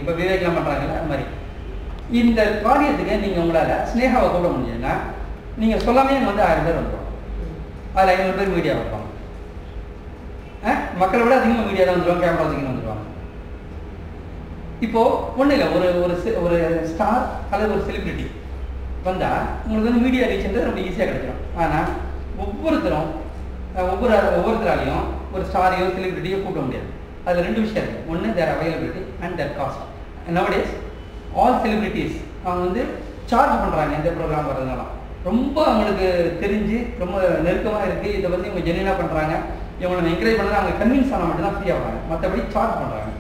இப்போ விவேக்லாம் பண்ணுறாங்கல்ல அது மாதிரி. இந்த காரியத்துக்கு நீங்கள் உங்களால் ஸ்னேகாவை கூட முடிஞ்சதுன்னா நீங்கள் சொல்லாமே வந்து 1000 பேர் வந்துடுவாங்க. அதில் 500 பேர் மீடியா வைப்பாங்க. மக்களை விட அதிகமாக மீடியா தான் வந்துடுவாங்க, கேமரா வச்சுக்கின்னு வந்துடுவாங்க. இப்போது ஒன்றும் இல்லை, ஒரு ஸ்டார் அல்லது ஒரு செலிப்ரிட்டி வந்தால் உங்களுக்கு வந்து மீடியா ரீச்ன்றது ரொம்ப ஈஸியாக கிடைச்சிடும். ஆனால் ஒவ்வொருத்தராலையும் ஒரு ஸ்டாரையோ செலிப்ரிட்டியோ கூப்பிட முடியாது. அதில் 2 விஷயம் இருக்குது. ஒன்று their availability and their cost. Nowadays all celebrities அவங்க வந்து சார்ஜ் பண்ணுறாங்க இந்த ப்ரோக்ராம் வர்றதுனால. ரொம்ப அவங்களுக்கு தெரிஞ்சு ரொம்ப நெருக்கமாக இருக்குது, இதை வந்து இவங்க ஜென்யூனாக பண்ணுறாங்க, இவங்களை என்கரேஜ் பண்ணுறது அவங்க கன்வின்ஸ் ஆனால் மட்டும்தான் ஃப்ரீ ஆகிறாங்க, மற்றபடி சார்ஜ் பண்ணுறாங்க.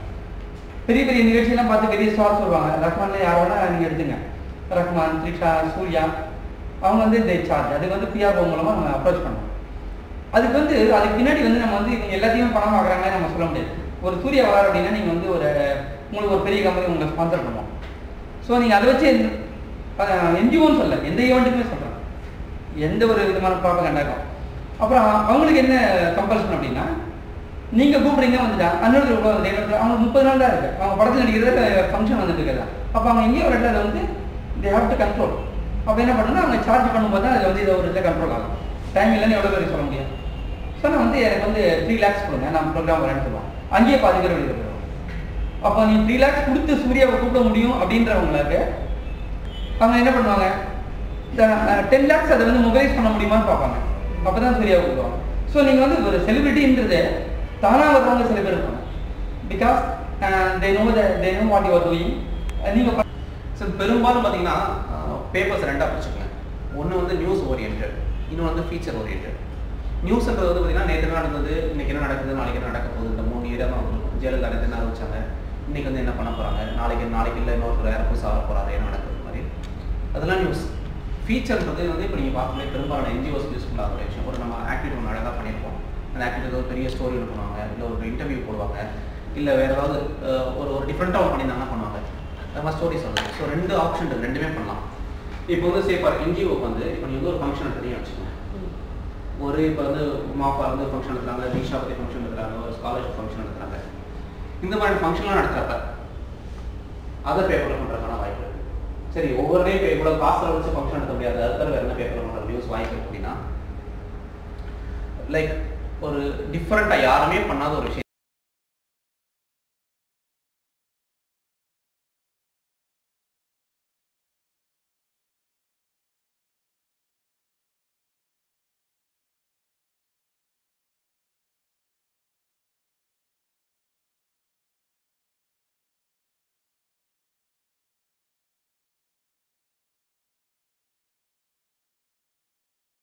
பெரிய பெரிய நிகழ்ச்சியெல்லாம் பார்த்து பெரிய ஸ்டார்ஸ் வருவாங்க. ரஹ்மான்ல யார் வேணால் நீங்கள் எடுத்துங்க, ரஹ்மான், த்ரிஷா, சூர்யா, அவங்க வந்து இந்த சார்ஜ் அதுக்கு வந்து பிஆர்ஓ மூலமாக நம்ம அப்ரோச் பண்ணோம். அதுக்கு பின்னாடி வந்து நம்ம வந்து இவங்க எல்லாத்தையும் பணம் வாங்குறாங்கன்னு நம்ம சொல்ல முடியாது. ஒரு சூர்யா வரார் அப்படின்னா நீங்கள் வந்து உங்களுக்கு ஒரு பெரிய கம்பெனி உங்களை ஸ்பான்சர் பண்ணுவோம். ஸோ நீங்கள் அதை வச்சு என்ஜிஓன்னு சொல்ல எந்த ஈவெண்ட்டுக்குமே சொல்கிறேன், எந்த ஒரு விதமான ப்ராபகண்டாக்கும். அப்புறம் அவங்களுக்கு என்ன கம்பல்ஷன் அப்படின்னா, நீங்கள் கூப்பிடுறீங்க வந்துட்டா அன்னொரு அவங்க 30 நாள் தான் இருக்குது, அவங்க படத்தில் நடிக்கிறது ஃபங்க்ஷன் வந்துட்டு இருக்கிறதா. அப்போ அவங்க எங்கேயோ ஒரு இடத்துல வந்து தே ஹேவ் டு கண்ட்ரோல். அப்போ என்ன பண்ணணும்னா அவங்க சார்ஜ் பண்ணும்போது தான் அதில் வந்து இதை ஒரு இதில் கண்ட்ரோல் ஆகும். டைம் இல்லைன்னு எவ்வளோ பேர் சொல்ல முடியும். ஸோ நான் வந்து எனக்கு வந்து 3 lakhs கொடுங்க, நான் ப்ரோக்ராம் வரேன்னு சொல்லுவேன். அங்கேயே பாதி பேர் வெளியில் போயிடுவோம். அப்போ நீ 3 lakhs கொடுத்து சூர்யாவை கூப்பிட முடியும் அப்படின்றவங்களுக்கு அவங்க என்ன பண்ணுவாங்க, இந்த 10 lakhs அதை வந்து மொபைலைஸ் பண்ண முடியுமான்னு பார்ப்பாங்க. அப்போ தான் சூர்யாவை கூப்பிடுவாங்க. ஸோ நீங்கள் வந்து ஒரு செலிபிரிட்டின்றது தானாக வருவாங்க சில பேர் இருப்பாங்க. Because they know what you are doing. நீங்கள் பெரும்பாலும் பார்த்தீங்கன்னா பேப்பர்ஸ் 2ஆக பிரிச்சுக்கோங்க. ஒன்று வந்து நியூஸ் ஓரியன்ட், இன்னொன்று வந்து ஃபீச்சர் ஓரியன்ட். நியூஸ்ன்றது வந்து பார்த்தீங்கன்னா நேற்று என்ன நடந்தது, இன்றைக்கி என்ன நடக்குது, நாளைக்கு என்ன நடக்க போகுது, இந்த 3 ஏரியா தான் இருக்கும். ஜெயலலிதா நேற்று என்ன ஆரம்பிச்சாங்க, இன்றைக்கி வந்து என்ன பண்ண போகிறாங்க, நாளைக்கு இல்லை இன்னொருத்தர் வேறு புதுசாக ஆக போகிறாரு, என்ன நடக்குது மாதிரி அதெல்லாம் நியூஸ். ஃபீச்சர்ன்றது வந்து இப்போ நீங்கள் பார்க்கவே பெரும்பாலான என்ஜிஓஸ் யூஸ்ஃபுல்லாக ஒரு விஷயம். ஒரு நம்ம ஆக்டிவிட்டி ஒன்று அழகாக பண்ணியிருப்போம், அந்த ஆக்டிவிட்டி ஒரு பெரிய ஸ்டோரி பண்ணுவாங்க, இல்லை ஒரு இன்டர்வியூ போடுவாங்க, இல்லை வேறு ஏதாவது ஒரு டிஃப்ரெண்ட்டாக பண்ணியிருந்தாங்கன்னா பண்ணுவாங்க. அது மாதிரி ஸ்டோரி சொல்லுங்கள். ஸோ 2 ஆப்ஷன் இருக்குது, 2மே பண்ணலாம். இப்போ வந்து சேஃபாக என்ஜிஓக்கு வந்து இப்போ நீங்கள் வந்து ஒரு ஃபங்க்ஷன் தனியாக வச்சுக்கோங்க. இப்போ வந்து மாப்பா வந்து ஃபங்க்ஷன் எடுத்துறாங்க, தீஷா பற்றி ஃபங்க்ஷன் எடுத்துறாங்க, ஒரு ஸ்காலர்ஷிப் ஃபங்க்ஷன் எடுத்துறாங்க. இந்த மாதிரி ஃபங்க்ஷன்லாம் நடத்துகிறப்ப அதை பேப்பரில் பண்ணுறதுக்கான வாய்ப்பு இருக்குது. சரி, ஒவ்வொருடையும் இப்போ இவ்வளோ காசில் வச்சு ஃபங்க்ஷன் எடுக்க முடியாது, அதுக்காக வேறு என்ன பேப்பரில் பண்ணுற நியூஸ் வாய்ப்பு அப்படின்னா, லைக் ஒரு டிஃப்ரெண்ட்டாக யாருமே பண்ணாத ஒரு விஷயம்